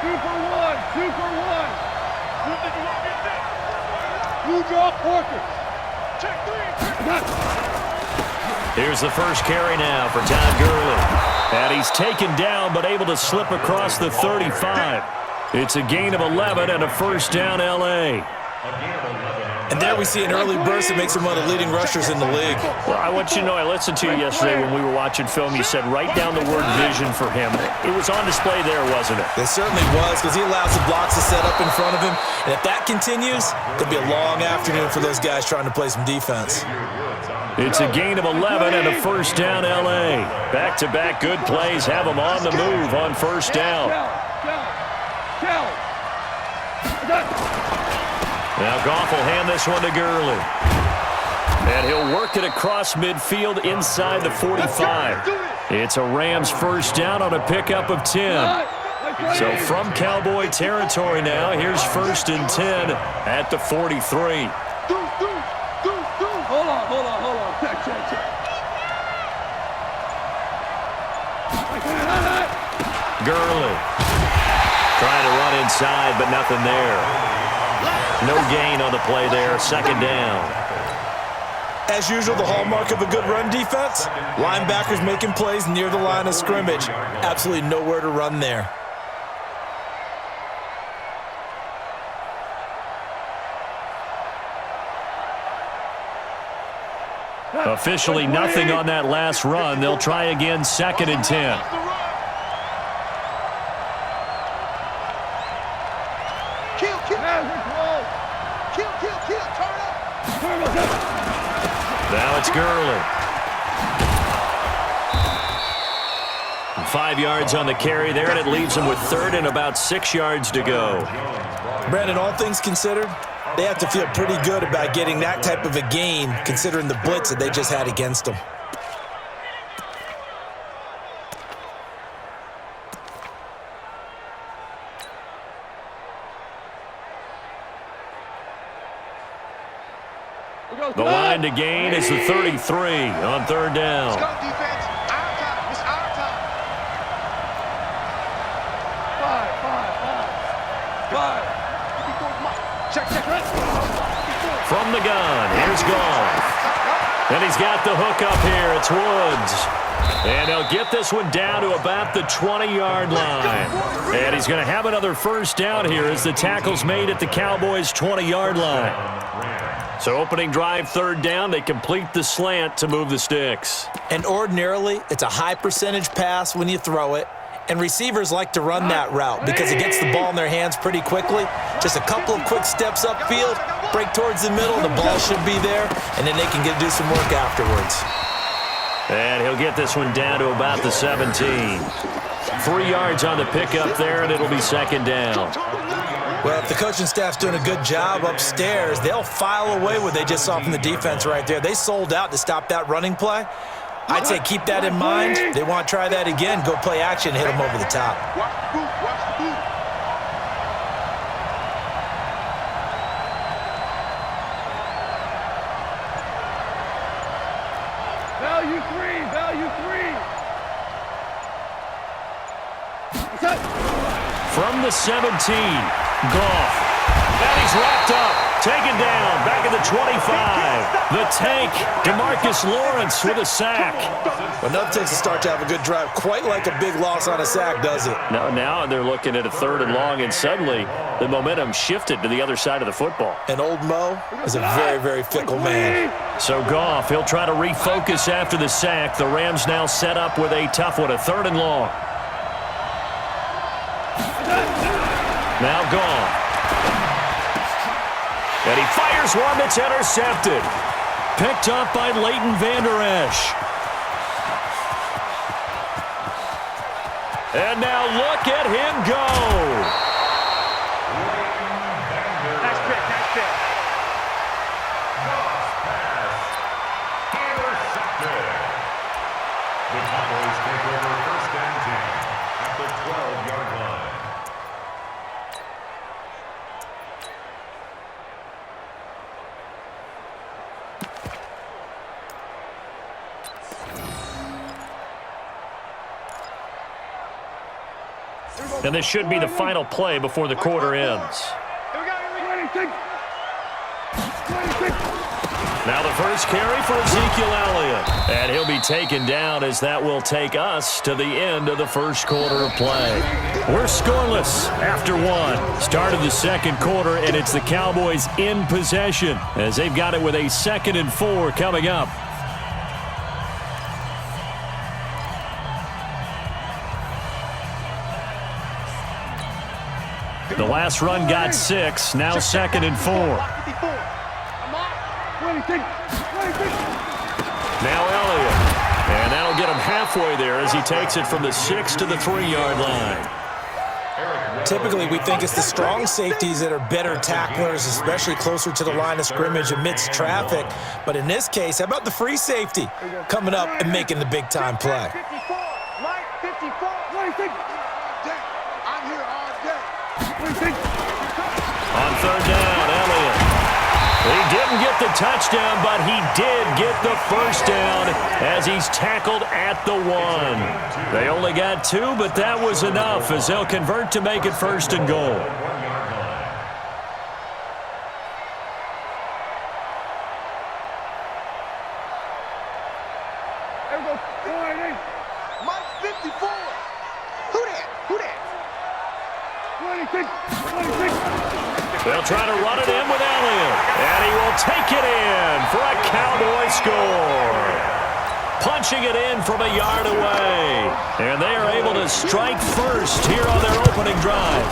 Super one. Blue draw quarters. Check three. Here's the first carry now for Todd Gurley. And he's taken down but able to slip across the 35. It's a gain of 11 and a first down L.A. And there we see an early burst that makes him one of the leading rushers in the league. Well, I want you to know, I listened to you yesterday when we were watching film. You said write down the word vision for him. It was on display there, wasn't it? It certainly was, because he allows the blocks to set up in front of him. And if that continues, it'll be a long afternoon for those guys trying to play some defense. It's a gain of 11 and a first down L.A. Back-to-back good plays have them on the move on first down. Now Goff will hand this one to Gurley. And he'll work it across midfield inside the 45. It's a Rams first down on a pickup of 10. So from Cowboy territory now, here's first and 10 at the 43. Hold on. Check. Gurley trying to run inside, but nothing there. No gain on the play there, second down. As usual, the hallmark of a good run defense, linebackers making plays near the line of scrimmage. Absolutely nowhere to run there. Officially nothing on that last run. They'll try again, second and 10. Now it's Gurley. 5 yards on the carry there, and it leaves him with third and about 6 yards to go. Brandon, all things considered, they have to feel pretty good about getting that type of a gain, considering the blitz that they just had against them. The line to gain is the 33 on third down. Let's go, defense. Our time. It's our time. Five. Check. From the gun, here's Goff. And he's got the hook up here. It's Woods. And he'll get this one down to about the 20-yard line. And he's going to have another first down here as the tackle's made at the Cowboys' 20-yard line. So opening drive, third down, they complete the slant to move the sticks. And ordinarily, it's a high percentage pass when you throw it. And receivers like to run that route because it gets the ball in their hands pretty quickly. Just a couple of quick steps upfield, break towards the middle, the ball should be there, and then they can do some work afterwards. And he'll get this one down to about the 17. 3 yards on the pickup there, and it'll be second down. Well, if the coaching staff's doing a good job upstairs, they'll file away what they just saw from the defense right there. They sold out to stop that running play. I'd say keep that in mind. They want to try that again, go play action, hit them over the top. Value three. From the 17, Goff. And he's wrapped up, taken down, back at the 25. The tank, DeMarcus Lawrence with a sack. Well, nothing takes a start to have a good drive quite like a big loss on a sack, does it? Now they're looking at a third and long, and suddenly the momentum shifted to the other side of the football. And old Mo is a very, very fickle man. So Goff, he'll try to refocus after the sack. The Rams now set up with a tough one, a third and long. Now Goff. And he fires one that's intercepted. Picked up by Leighton Vander Esch. And now look at him go. Nice pick. Intercepted. The Cowboys take over first and 10 at the 12-yard line. And this should be the final play before the quarter ends. Now the first carry for Ezekiel Elliott. And he'll be taken down as that will take us to the end of the first quarter of play. We're scoreless after one. Start of the second quarter, and it's the Cowboys in possession as they've got it with a 2nd and 4 coming up. The last run got 6, now 2nd and 4. Now Elliott. And that'll get him halfway there as he takes it from the 6 to the 3-yard line. Typically, we think it's the strong safeties that are better tacklers, especially closer to the line of scrimmage amidst traffic. But in this case, how about the free safety coming up and making the big-time play? On 3rd down, Elliott. He didn't get the touchdown, but he did get the first down as he's tackled at the 1. They only got 2, but that was enough as they'll convert to make it 1st and goal. Mike 54. Who that? They'll try to run it in with Elliott, and he will take it in for a Cowboy score. Punching it in from a yard away, and they are able to strike first here on their opening drive.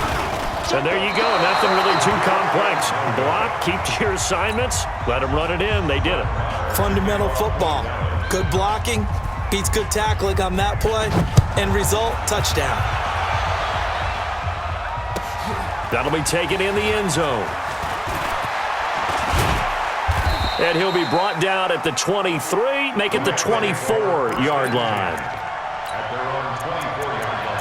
And there you go, nothing really too complex. Block, keep to your assignments, let them run it in. They did it. Fundamental football. Good blocking, beats good tackling on that play, and result, touchdown. That'll be taken in the end zone. And he'll be brought down at the 23, make it the 24-yard line. At their own 24-yard line.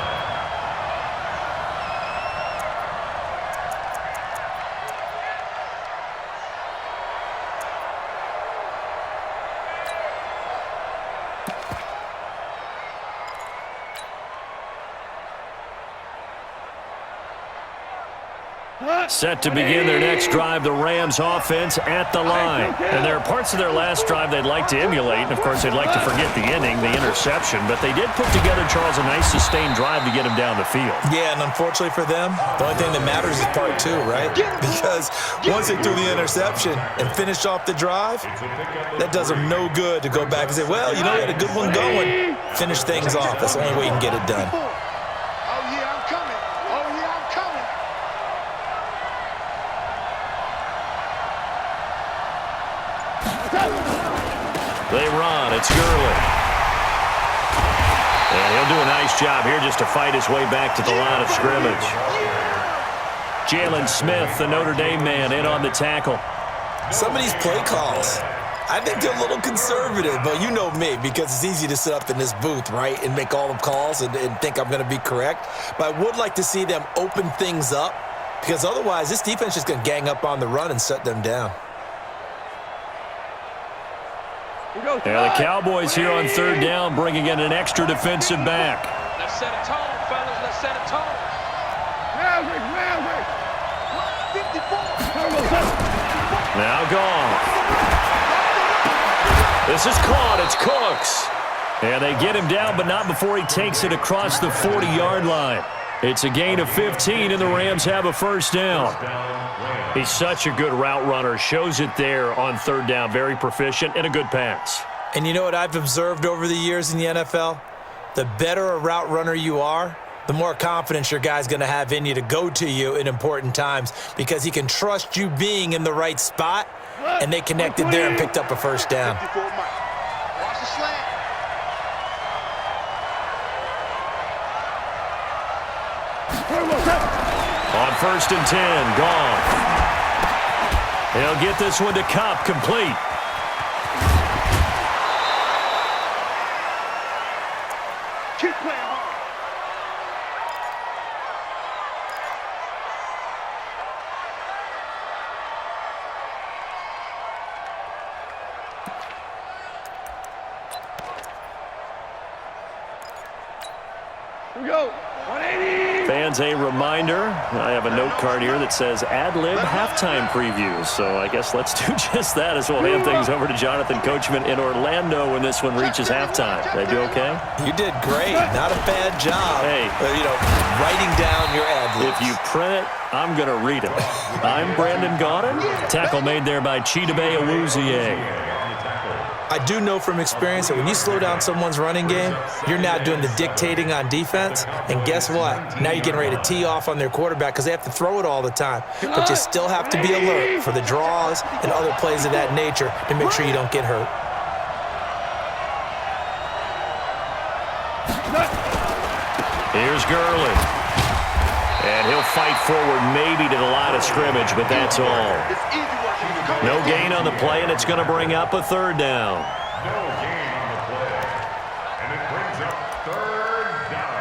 Set to begin their next drive, the Rams offense at the line. And there are parts of their last drive they'd like to emulate. And, of course, they'd like to forget the ending, the interception. But they did put together, Charles, a nice sustained drive to get him down the field. Yeah, and unfortunately for them, the only thing that matters is part 2, right? Because once they threw the interception and finished off the drive, that does them no good to go back and say, well, you know, we had a good one going. Finish things off. That's the only way you can get it done. They run. It's Gurley. And he'll do a nice job here just to fight his way back to the line of scrimmage. Jalen Smith, the Notre Dame man, in on the tackle. Some of these play calls, I think they're a little conservative, but you know me, because it's easy to sit up in this booth, right, and make all the calls and think I'm going to be correct. But I would like to see them open things up, because otherwise this defense is going to gang up on the run and shut them down. Yeah, the Cowboys here on 3rd down bringing in an extra defensive back. Let's set a tone, fellas. Let's set a tone. Now gone. This is caught. It's Cooks. And they get him down, but not before he takes it across the 40-yard line. It's a gain of 15, and the Rams have a first down. He's such a good route runner. Shows it there on 3rd down. Very proficient and a good pass. And you know what I've observed over the years in the NFL? The better a route runner you are, the more confidence your guy's going to have in you to go to you in important times, because he can trust you being in the right spot, and they connected there and picked up a first down. Watch the slant. On 1st and 10, gone. He'll get this one to Kupp, complete. Keep playing hard. Here we go. 180. fans a reminder. I have a note card here that says ad-lib halftime previews. So I guess let's do just that as we'll hand things over to Jonathan Coachman in Orlando when this one reaches halftime. Did I do okay? You did great. Not a bad job. Hey. Writing down your ad-libs. If you print it, I'm going to read it. I'm Brandon Gaudin. Tackle made there by Chidobe Awuzie. I do know from experience that when you slow down someone's running game, you're now doing the dictating on defense. And guess what? Now you're getting ready to tee off on their quarterback because they have to throw it all the time. But you still have to be alert for the draws and other plays of that nature to make sure you don't get hurt. Here's Gurley. And he'll fight forward maybe to the line of scrimmage, but that's all. No gain on the play, and it's going to bring up a third down. No gain on the play. And it brings up third down.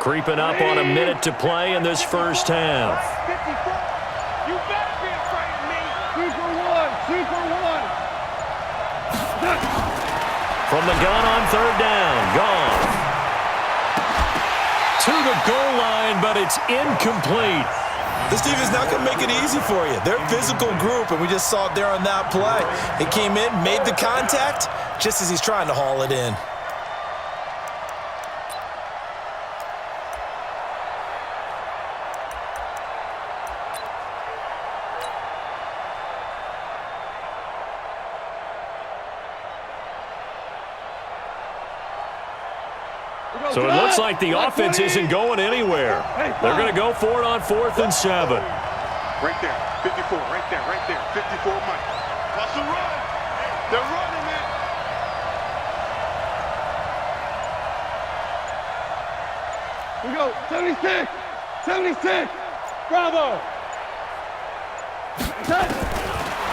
Creeping up on a minute to play in this first half. 54. You better be afraid of me. 2 for 1. 2 for 1. From the gun on third down. Gone. To the goal line, but it's incomplete. This defense is not going to make it easy for you. They're a physical group, and we just saw it there on that play. He came in, made the contact, just as he's trying to haul it in. So it looks like the offense isn't going anywhere. They're going to go for it on 4th and 7. Right there. 54. Right there. Right there. 54 Mike. Hustle run. They're running, man. We go. 76. 76. Bravo.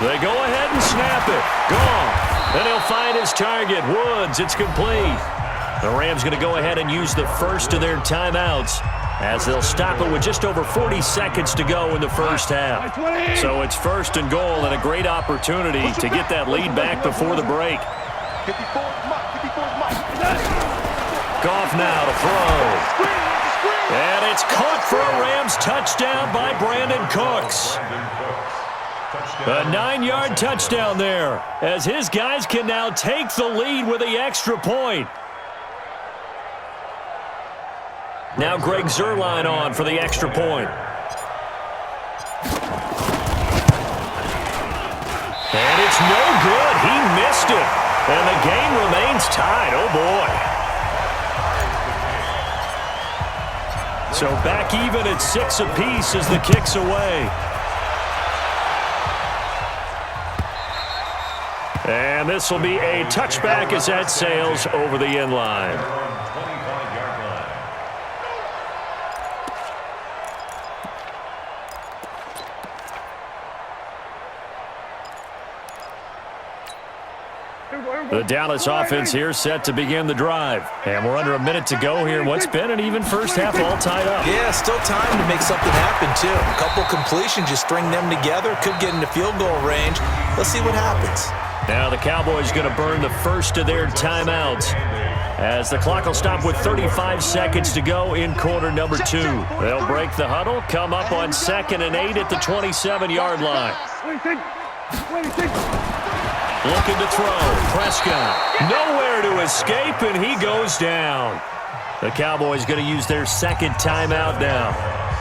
They go ahead and snap it. Gone. And he'll find his target. Woods. It's complete. The Rams going to go ahead and use the first of their timeouts as they'll stop it with just over 40 seconds to go in the first half. So it's 1st and goal and a great opportunity to get that lead back before the break. 54 Mike. 54 Mike. Goff now to throw. And it's caught for a Rams touchdown by Brandon Cooks. A 9-yard touchdown there as his guys can now take the lead with the extra point. Now Greg Zuerlein on for the extra point. And it's no good. He missed it. And the game remains tied. Oh, boy. So back even at 6 apiece as the kick's away. And this will be a touchback as that sails over the end line. The Dallas offense here set to begin the drive. And we're under a minute to go here in what's been an even first half all tied up. Yeah, still time to make something happen, too. A couple completions, you string them together, could get into field goal range. Let's see what happens. Now the Cowboys going to burn the first of their timeouts as the clock will stop with 35 seconds to go in quarter number 2. They'll break the huddle, come up on 2nd and 8 at the 27-yard line. Looking to throw. Prescott. Nowhere to escape, and he goes down. The Cowboys going to use their second timeout now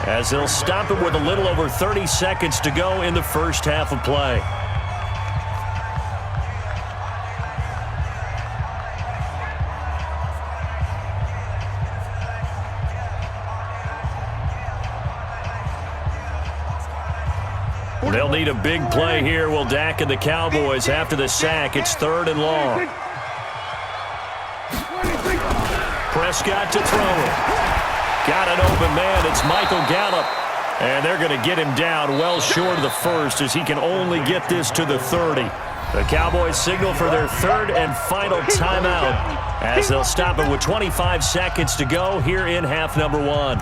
as they'll stop it with a little over 30 seconds to go in the first half of play. They'll need a big play here. Will Dak and the Cowboys after the sack. It's 3rd and long. Prescott to throw it. Got an open man. It's Michael Gallup. And they're going to get him down well short of the first as he can only get this to the 30. The Cowboys signal for their third and final timeout as they'll stop it with 25 seconds to go here in half number one.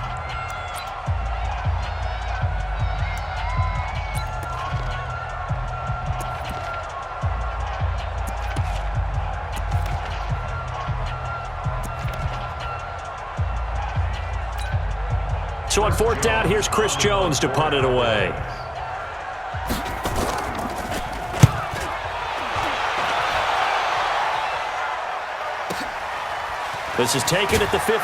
So on fourth down, here's Chris Jones to punt it away. This is taken at the 15.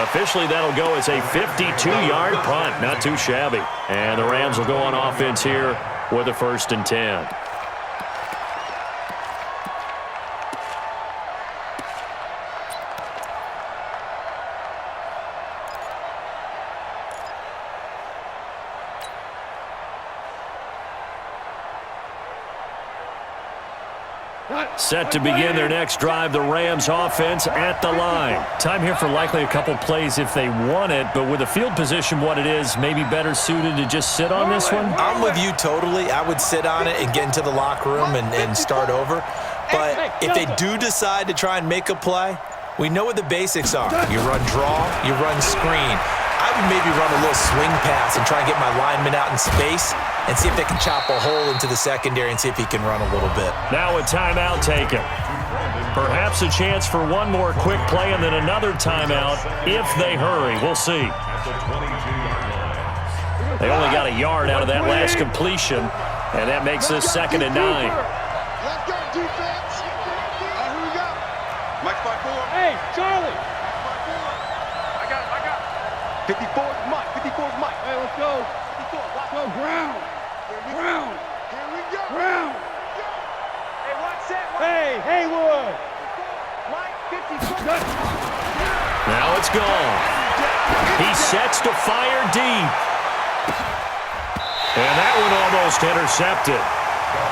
Officially, that'll go as a 52-yard punt. Not too shabby. And the Rams will go on offense here with a 1st and 10. Set to begin their next drive, the Rams offense at the line. Time here for likely a couple plays if they want it, but with the field position what it is, maybe better suited to just sit on this one? I'm with you totally. I would sit on it and get into the locker room and start over. But if they do decide to try and make a play, we know what the basics are. You run draw, you run screen. I would maybe run a little swing pass and try and get my lineman out in space and see if they can chop a hole into the secondary and see if he can run a little bit. Now a timeout taken. Perhaps a chance for one more quick play and then another timeout if they hurry. We'll see. They only got a yard out of that last completion, and that makes this 2nd and 9. Let's go, defense. Here we go. Mike 5-4. Hey, Charlie. I got it. 54's Mike. 54's Mike. Hey, let's go. 54. Let's go, ground. Ground. Here we go. Ground. Hey, watch that. Hey, Haywood. Mike 54. Now it's gone. He sets to fire deep. And that one almost intercepted.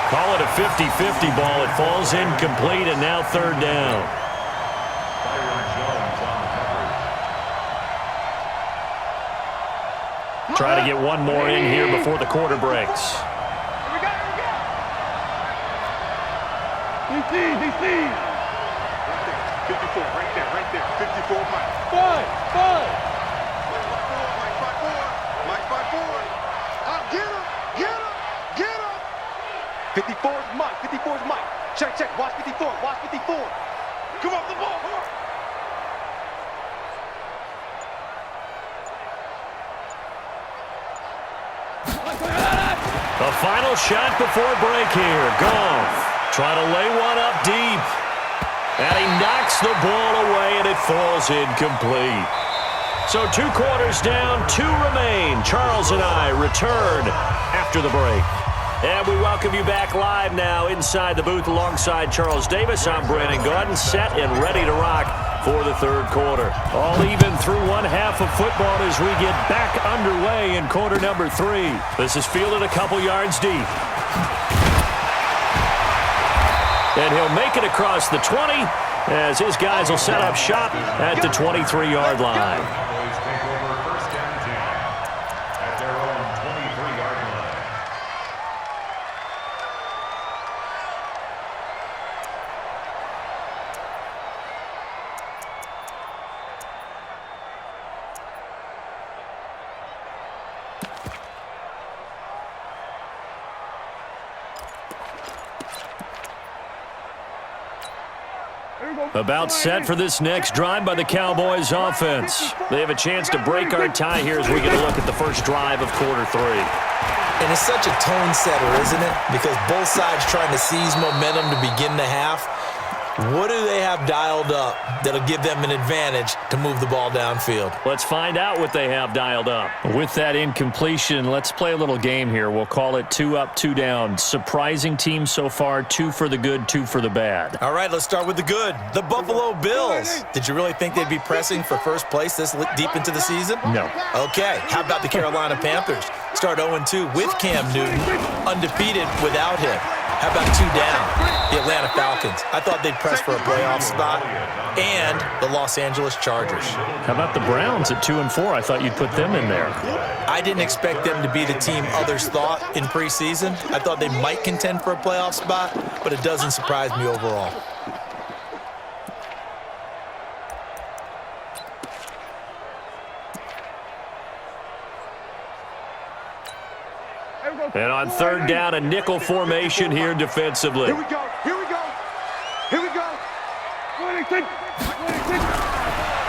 Call it a 50-50 ball. It falls incomplete, and now 3rd down. Try to get one more in here before the quarter breaks. Here we go. DC. 54, right there. 54, Mike. Five. Mike 5-4. Get him. 54's Mike. Check. Watch 54. Come off the ball. The final shot before break here. Goff trying to lay one up deep. And he knocks the ball away, and it falls incomplete. So 2 quarters down, 2 remain. Charles and I return after the break. And we welcome you back live now inside the booth alongside Charles Davis. I'm Brandon Gaudin, set and ready to rock for the 3rd quarter. All even through one half of football as we get back underway in quarter number 3. This is fielded a couple yards deep. And he'll make it across the 20 as his guys will set up shop at the 23-yard line. Cowboys take over 1st and 10 at their own 23-yard line. About set for this next drive by the Cowboys offense. They have a chance to break our tie here as we get a look at the first drive of quarter 3. And it's such a tone setter, isn't it? Because both sides trying to seize momentum to begin the half. What do they have dialed up that'll give them an advantage to move the ball downfield? Let's find out what they have dialed up. With that incompletion, let's play a little game here. We'll call it 2 up, 2 down. Surprising team so far, 2 for the good, 2 for the bad. All right, let's start with the good. The Buffalo Bills. Did you really think they'd be pressing for first place this deep into the season? No. Okay, how about the Carolina Panthers? Start 0-2 with Cam Newton, undefeated without him. How about 2 down? The Atlanta Falcons. I thought they'd press for a playoff spot. And the Los Angeles Chargers. How about the Browns at 2 and 4? I thought you'd put them in there. I didn't expect them to be the team others thought in preseason. I thought they might contend for a playoff spot, but it doesn't surprise me overall. And on 3rd down, a nickel formation here defensively. Here we go. Here we go. Here we go.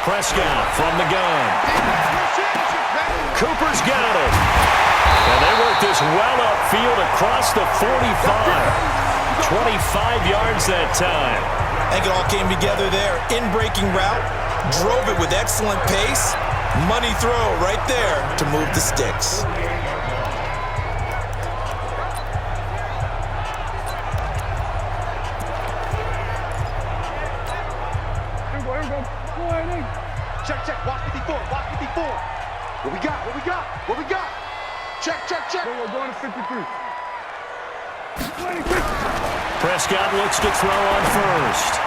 Prescott from the gun. Cooper's got it. And they work this well upfield across the 45. 25 yards that time. I think it all came together there. In-breaking route, drove it with excellent pace. Money throw right there to move the sticks. Check. Watch 54. Watch 54. What we got? What we got? What we got? Check. We're going to 53. Prescott looks to throw on first.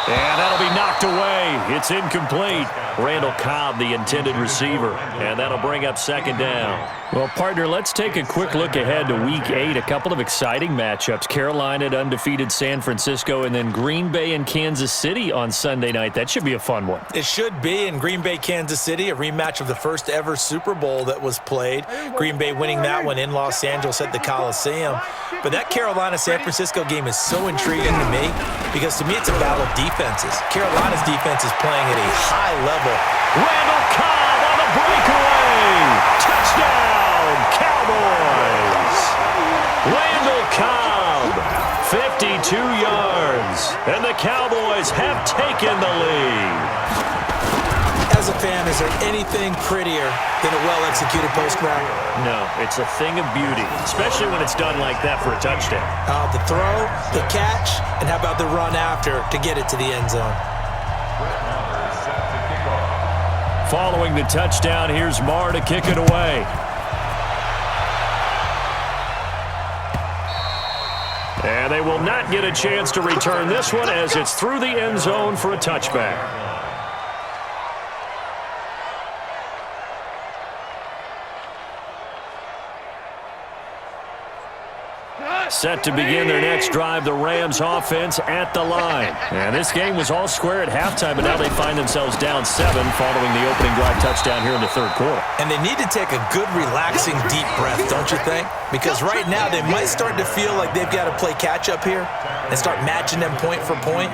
And that'll be knocked away. It's incomplete. Randall Cobb, the intended receiver. And that'll bring up 2nd down. Well, partner, let's take a quick look ahead to Week 8. A couple of exciting matchups. Carolina at undefeated San Francisco, and then Green Bay and Kansas City on Sunday night. That should be a fun one. It should be in Green Bay, Kansas City, a rematch of the first ever Super Bowl that was played. Green Bay winning that one in Los Angeles at the Coliseum. But that Carolina-San Francisco game is so intriguing to me because to me it's a battle of defenses. Carolina's defense is playing at a high level. Randall Cobb on the breakaway. Touchdown, Cowboys. Randall Cobb, 52 yards. And the Cowboys have taken the lead. As a fan, is there anything prettier than a well-executed post route? No, it's a thing of beauty, especially when it's done like that for a touchdown. The throw, the catch, and how about the run after to get it to the end zone? Following the touchdown, here's Marr to kick it away. And they will not get a chance to return this one as it's through the end zone for a touchback. Set to begin their next drive, the Rams offense at the line. And this game was all square at halftime, but now they find themselves down 7 following the opening drive touchdown here in the 3rd quarter. And they need to take a good, relaxing, deep breath, don't you think? Because right now they might start to feel like they've got to play catch-up here and start matching them point for point.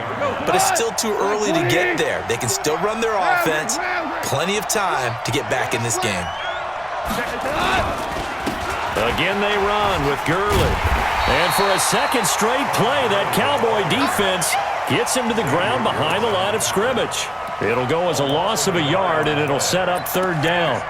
But it's still too early to get there. They can still run their offense. Plenty of time to get back in this game. Again they run with Gurley. And for a second straight play, that Cowboy defense gets him to the ground behind the line of scrimmage. It'll go as a loss of a yard, and it'll set up 3rd down.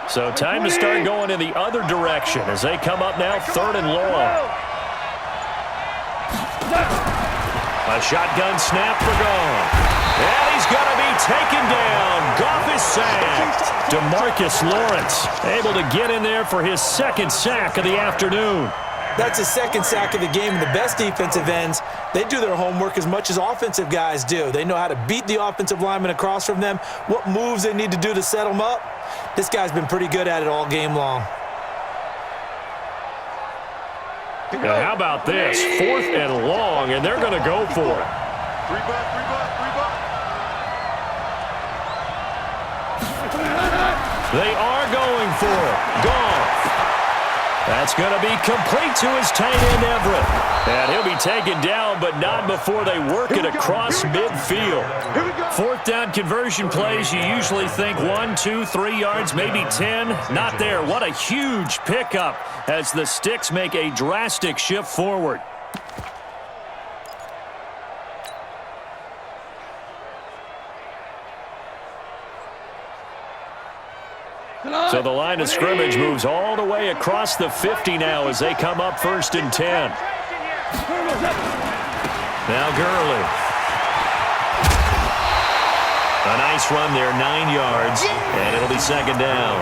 So time to start going in the other direction as they come up now 3rd and long. A shotgun snap for Goff. And he's going to be taken down. Goff is sacked. DeMarcus Lawrence able to get in there for his 2nd sack of the afternoon. That's his 2nd sack of the game, and the best defensive ends, they do their homework as much as offensive guys do. They know how to beat the offensive lineman across from them, what moves they need to do to set them up. This guy's been pretty good at it all game long. Now how about this? 4th and long, and they're going to go for it. 3 buck. They are going for it. Goff. That's going to be complete to his tight end, Everett. And he'll be taken down, but not before they work it across midfield. 4th down conversion plays, you usually think 1, 2, 3 yards, maybe 10. Not there. What a huge pickup as the Sticks make a drastic shift forward. So the line of scrimmage moves all the way across the 50 now as they come up 1st and 10. Now Gurley. A nice run there, 9 yards, and it'll be 2nd down.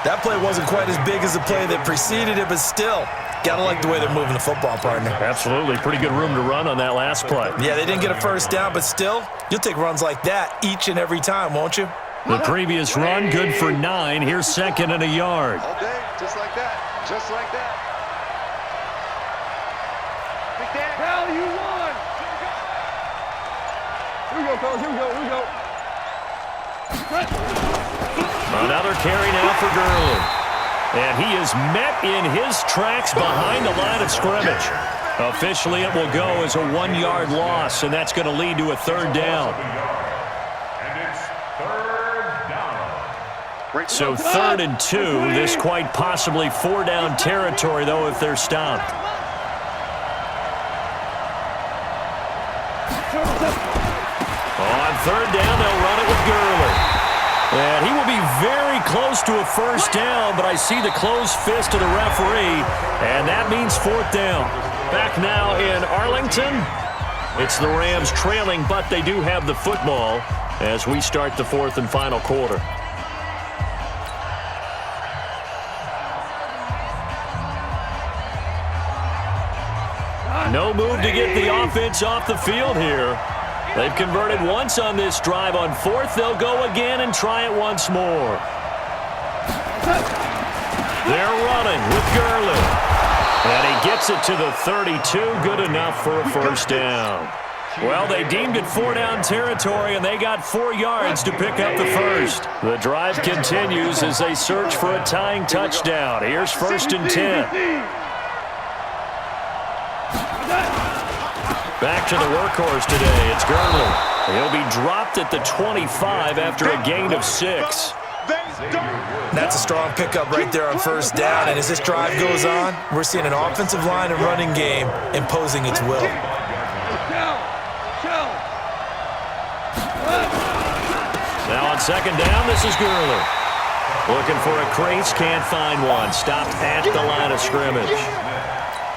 That play wasn't quite as big as the play that preceded it, but still, gotta like the way they're moving the football, partner. Absolutely. Pretty good room to run on that last play. Yeah, they didn't get a 1st down, but still, you'll take runs like that each and every time, won't you? The previous run, good for 9. Here's 2nd and a yard. All day, just like that. Just like that. Hell, you won. Here we go, fellas. Here we go. Here we go. Another carry now for Gurley. And he is met in his tracks behind the line of scrimmage. Officially, it will go as a 1-yard loss, and that's going to lead to a 3rd down. And it's 3rd down. So 3rd and 2. This quite possibly 4-down territory, though, if they're stopped. On 3rd down, they'll run it with Gurley. And he will be very close to a 1st down, but I see the closed fist of the referee, and that means 4th down. Back now in Arlington. It's the Rams trailing, but they do have the football as we start the 4th and final quarter. No move to get the offense off the field here. They've converted once on this drive. On 4th, they'll go again and try it once more. They're running with Gurley. And he gets it to the 32. Good enough for a 1st down. Well, they deemed it 4-down territory, and they got 4 yards to pick up the 1st. The drive continues as they search for a tying touchdown. Here's 1st and 10. Back to the workhorse today. It's Gurley. He'll be dropped at the 25 after a gain of 6. That's a strong pickup right there on 1st down, and as this drive goes on, we're seeing an offensive line and running game imposing its will. Now on 2nd down, this is Gurley. Looking for a crease, can't find one. Stopped at the line of scrimmage.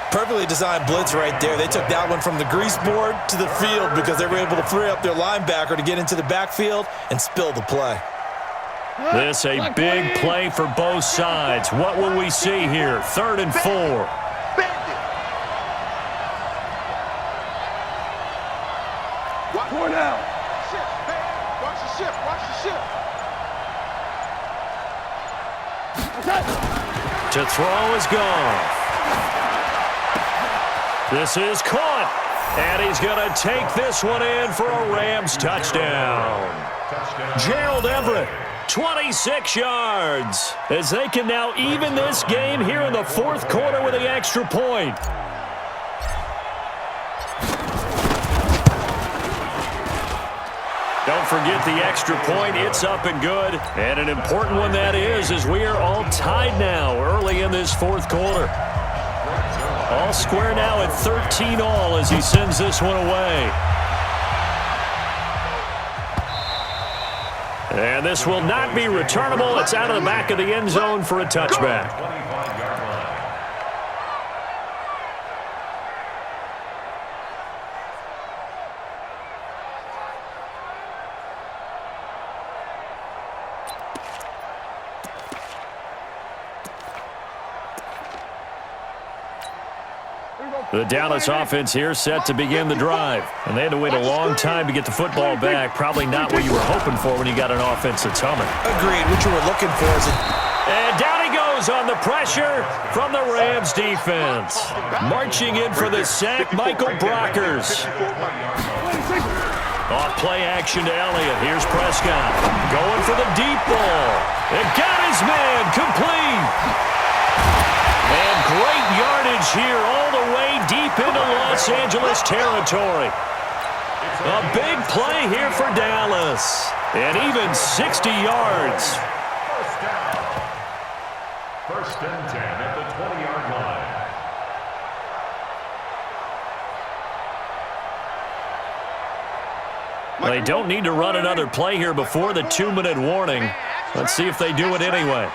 Perfectly designed blitz right there. They took that one from the grease board to the field because they were able to free up their linebacker to get into the backfield and spill the play. This a big play for both sides. What will we see here? 3rd and 4. Four now. Watch the shift. Watch the shift. To throw is gone. This is caught, and he's going to take this one in for a Rams touchdown. Gerald Everett, 26 yards, as they can now even this game here in the 4th quarter with the extra point. Don't forget the extra point. It's up and good, and an important one that is, as we are all tied now early in this 4th quarter. All square now at 13 all as he sends this one away. And this will not be returnable. It's out of the back of the end zone for a touchback. The Dallas offense here set to begin the drive. And they had to wait a long time to get the football back. Probably not what you were hoping for when you got an offense that's humming. Agreed. What you were looking for is And down he goes on the pressure from the Rams defense. Marching in for the sack, Michael Brockers. Off play action to Elliott. Here's Prescott. Going for the deep ball. And got his man complete. And great yardage here all the way deep into Los Angeles territory. A big play here for Dallas. And even 60 yards. First and 10 at the 20-yard line. They don't need to run another play here before the 2-minute warning. Let's see if they do it anyway.